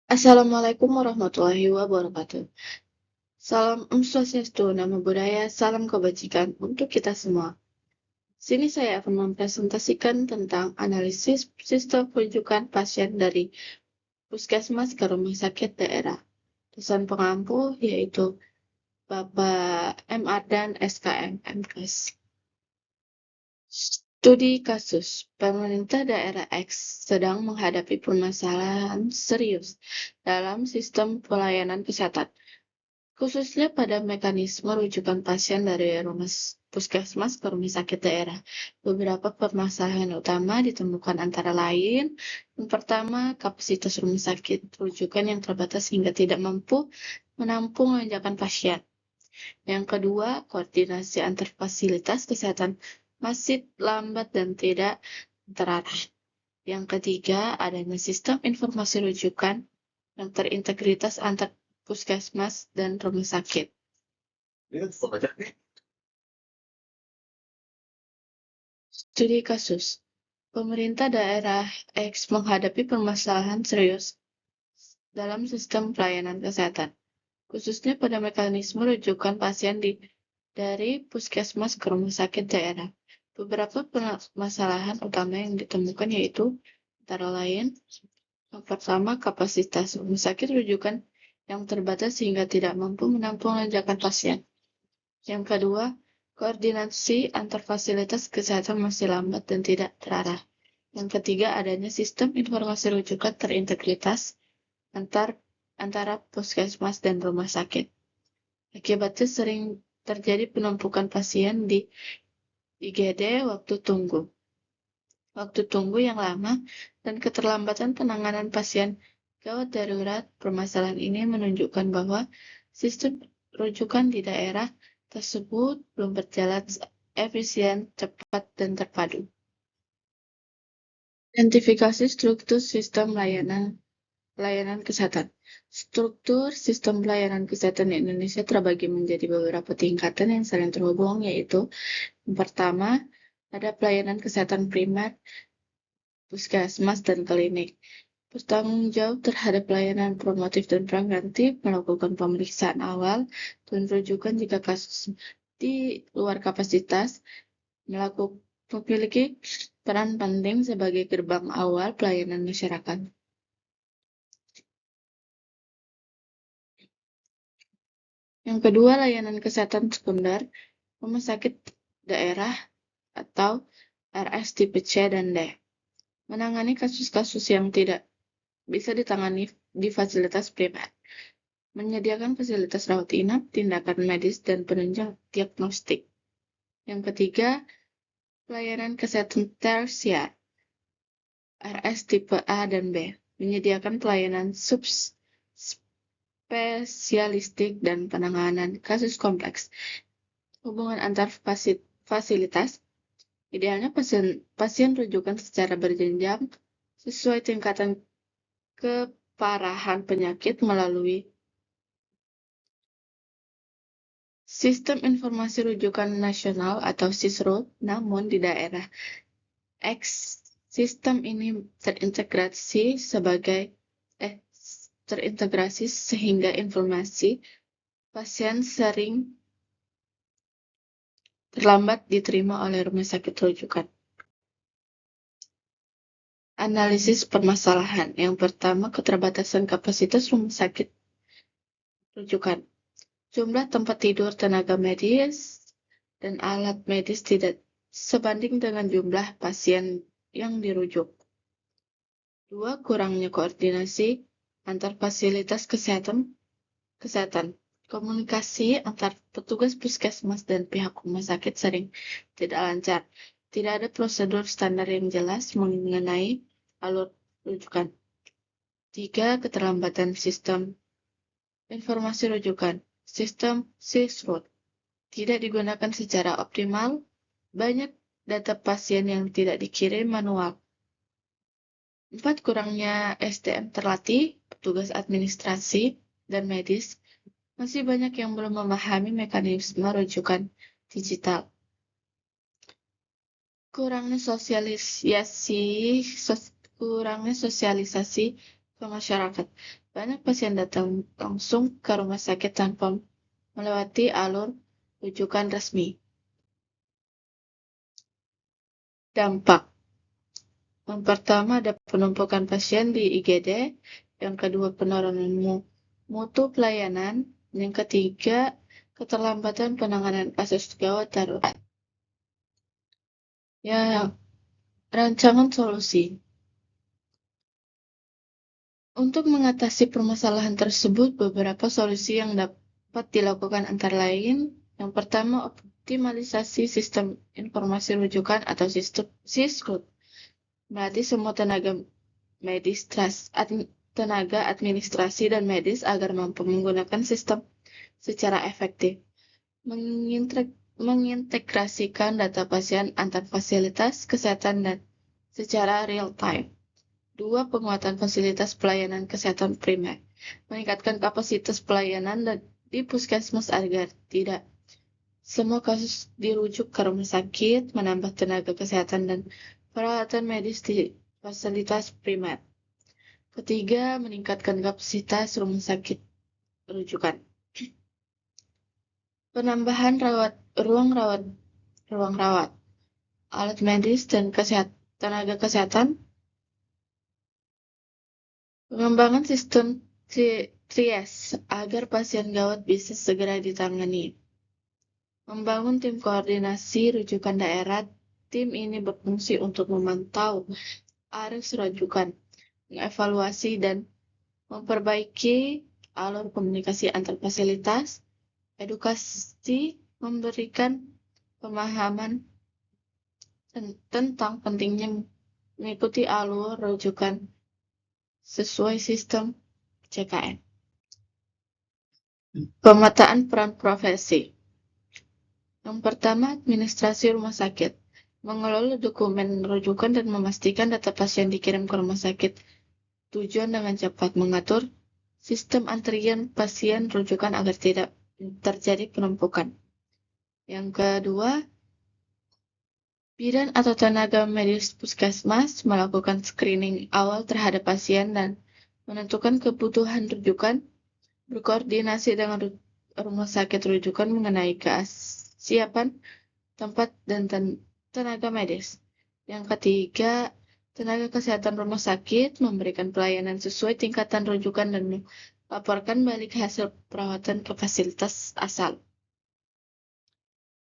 Assalamualaikum warahmatullahi wabarakatuh. Salam Om Swastiastu, Namo Buddhaya, salam kebajikan untuk kita semua. Sini saya akan mempresentasikan tentang analisis sistem rujukan pasien dari puskesmas ke rumah sakit daerah. Dosen pengampu yaitu Bapak MR dan SKM MKes. Studi kasus, pemerintah daerah X sedang menghadapi permasalahan serius dalam sistem pelayanan kesehatan, khususnya pada mekanisme rujukan pasien dari puskesmas ke rumah sakit daerah. Beberapa permasalahan utama ditemukan antara lain, yang pertama, kapasitas rumah sakit rujukan yang terbatas hingga tidak mampu menampung lonjakan pasien. Yang kedua, koordinasi antar fasilitas kesehatan masih lambat dan tidak terarah. Yang ketiga, adanya sistem informasi rujukan yang terintegritas antar puskesmas dan rumah sakit. Studi kasus. Pemerintah daerah X menghadapi permasalahan serius dalam sistem pelayanan kesehatan, khususnya pada mekanisme rujukan pasien dari puskesmas ke rumah sakit daerah. Beberapa permasalahan utama yang ditemukan yaitu antara lain, yang pertama, kapasitas rumah sakit rujukan yang terbatas sehingga tidak mampu menampung lonjakan pasien. Yang kedua, koordinasi antar fasilitas kesehatan masih lambat dan tidak terarah. Yang ketiga, adanya sistem informasi rujukan terintegritas antara puskesmas dan rumah sakit. Akibatnya sering terjadi penumpukan pasien di IGD waktu tunggu yang lama, dan keterlambatan penanganan pasien gawat darurat. Permasalahan ini menunjukkan bahwa sistem rujukan di daerah tersebut belum berjalan efisien, cepat, dan terpadu. Identifikasi struktur sistem layanan kesehatan. Struktur sistem pelayanan kesehatan di Indonesia terbagi menjadi beberapa tingkatan yang saling terhubung, yaitu yang pertama, ada pelayanan kesehatan primer, puskesmas, dan klinik. Bertanggung jawab terhadap pelayanan promotif dan preventif, melakukan pemeriksaan awal dan rujukan jika kasus di luar kapasitas, memiliki peran penting sebagai gerbang awal pelayanan masyarakat. Yang kedua, layanan kesehatan sekunder, rumah sakit daerah atau RS tipe C dan D. Menangani kasus-kasus yang tidak bisa ditangani di fasilitas primer. Menyediakan fasilitas rawat inap, tindakan medis, dan penunjang diagnostik. Yang ketiga, pelayanan kesehatan tersier, RS tipe A dan B. Menyediakan pelayanan subspesialistik dan penanganan kasus kompleks. Hubungan antar fasilitas, idealnya pasien rujukan secara berjenjang sesuai tingkatan keparahan penyakit melalui Sistem Informasi Rujukan Nasional atau SISRUN. Namun di daerah X, sistem ini terintegrasi sehingga informasi pasien sering terlambat diterima oleh rumah sakit rujukan. Analisis permasalahan. Yang pertama, keterbatasan kapasitas rumah sakit rujukan. Jumlah tempat tidur, tenaga medis, dan alat medis tidak sebanding dengan jumlah pasien yang dirujuk. Dua, kurangnya koordinasi antar fasilitas kesehatan. Komunikasi antar petugas puskesmas dan pihak rumah sakit sering tidak lancar. Tidak ada prosedur standar yang jelas mengenai alur rujukan. Tiga, keterlambatan sistem informasi rujukan. Sistem SISRUN tidak digunakan secara optimal. Banyak data pasien yang tidak dikirim manual. 4, kurangnya SDM terlatih, petugas administrasi, dan medis. Masih banyak yang belum memahami mekanisme rujukan digital. Kurangnya sosialisasi ke masyarakat. Banyak pasien datang langsung ke rumah sakit tanpa melewati alur rujukan resmi. Dampak. Yang pertama ada penumpukan pasien di IGD, yang kedua penurunan mutu pelayanan, yang ketiga keterlambatan penanganan kasus gawat darurat. Ya, rancangan solusi. Untuk mengatasi permasalahan tersebut, beberapa solusi yang dapat dilakukan antara lain, yang pertama optimalisasi sistem informasi rujukan atau sistem SISRUT, melatih semua tenaga administrasi dan medis agar mampu menggunakan sistem secara efektif, mengintegrasikan data pasien antar fasilitas kesehatan dan secara real time. 2. Penguatan fasilitas pelayanan kesehatan primer. Meningkatkan kapasitas pelayanan di puskesmas agar tidak semua kasus dirujuk ke rumah sakit, menambah tenaga kesehatan dan peralatan medis di fasilitas primer. Ketiga, meningkatkan kapasitas rumah sakit rujukan. Penambahan ruang rawat, alat medis dan tenaga kesehatan. Pengembangan sistem triage agar pasien gawat bisa segera ditangani. Membangun tim koordinasi rujukan daerah. Tim ini berfungsi untuk memantau arus rujukan, mengevaluasi dan memperbaiki alur komunikasi antar fasilitas, edukasi, memberikan pemahaman tentang pentingnya mengikuti alur rujukan sesuai sistem CKN. Pemetaan peran profesi. Yang pertama, administrasi rumah sakit. Mengelola dokumen rujukan dan memastikan data pasien dikirim ke rumah sakit tujuan dengan cepat. Mengatur sistem antrian pasien rujukan agar tidak terjadi penumpukan. Yang kedua, bidan atau tenaga medis puskesmas melakukan screening awal terhadap pasien dan menentukan kebutuhan rujukan, berkoordinasi dengan rumah sakit rujukan mengenai kesiapan tempat dan tenaga medis. Yang ketiga, tenaga kesehatan rumah sakit memberikan pelayanan sesuai tingkatan rujukan dan melaporkan balik hasil perawatan ke fasilitas asal.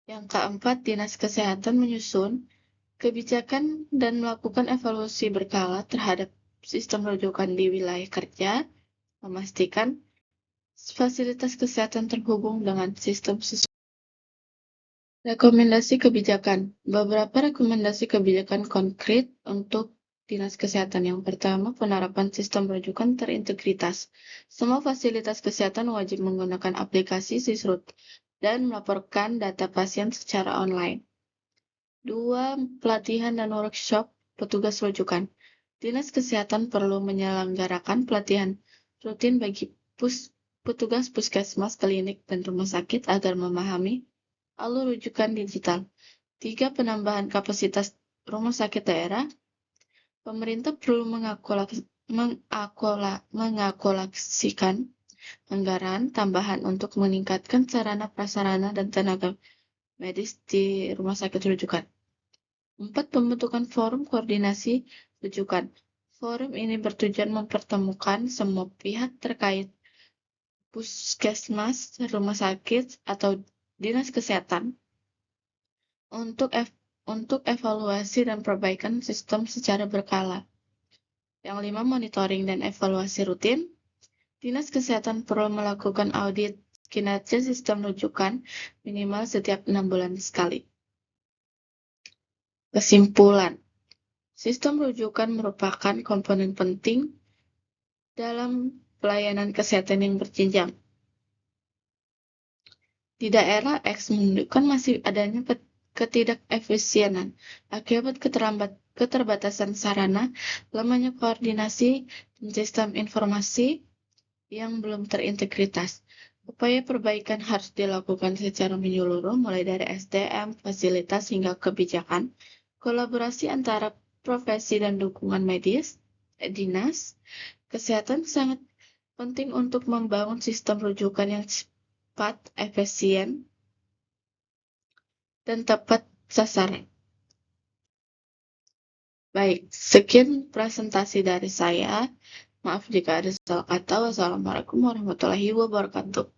Yang keempat, Dinas Kesehatan menyusun kebijakan dan melakukan evaluasi berkala terhadap sistem rujukan di wilayah kerja, memastikan fasilitas kesehatan terhubung dengan sistem sesuai. Rekomendasi kebijakan. Beberapa rekomendasi kebijakan konkret untuk Dinas Kesehatan. Yang pertama, penerapan sistem rujukan terintegritas. Semua fasilitas kesehatan wajib menggunakan aplikasi SISRUT dan melaporkan data pasien secara online. 2. Pelatihan dan workshop petugas rujukan. Dinas Kesehatan perlu menyelenggarakan pelatihan rutin bagi petugas puskesmas, klinik, dan rumah sakit agar memahami alur rujukan digital. 3. Penambahan kapasitas rumah sakit daerah. Pemerintah perlu mengakolasikan anggaran tambahan untuk meningkatkan sarana prasarana dan tenaga medis di rumah sakit rujukan. 4. Pembentukan forum koordinasi rujukan. Forum ini bertujuan mempertemukan semua pihak terkait puskesmas, rumah sakit, atau dinas kesehatan untuk evaluasi dan perbaikan sistem secara berkala. Yang 5. Monitoring dan evaluasi rutin. Dinas Kesehatan perlu melakukan audit kinerja sistem rujukan minimal setiap 6 bulan sekali. Kesimpulan, sistem rujukan merupakan komponen penting dalam pelayanan kesehatan yang berjenjang. Di daerah X menunjukkan masih adanya ketidakefisienan akibat keterbatasan sarana, lemahnya koordinasi, dan sistem informasi yang belum terintegritas. Upaya perbaikan harus dilakukan secara menyeluruh, mulai dari SDM, fasilitas, hingga kebijakan. Kolaborasi antara profesi dan dukungan medis, dinas, Kesehatan sangat penting untuk membangun sistem rujukan yang cepat, efisien, dan tepat sasaran. Baik, sekian presentasi dari saya. Maaf jika ada salah kata. Wassalamualaikum warahmatullahi wabarakatuh.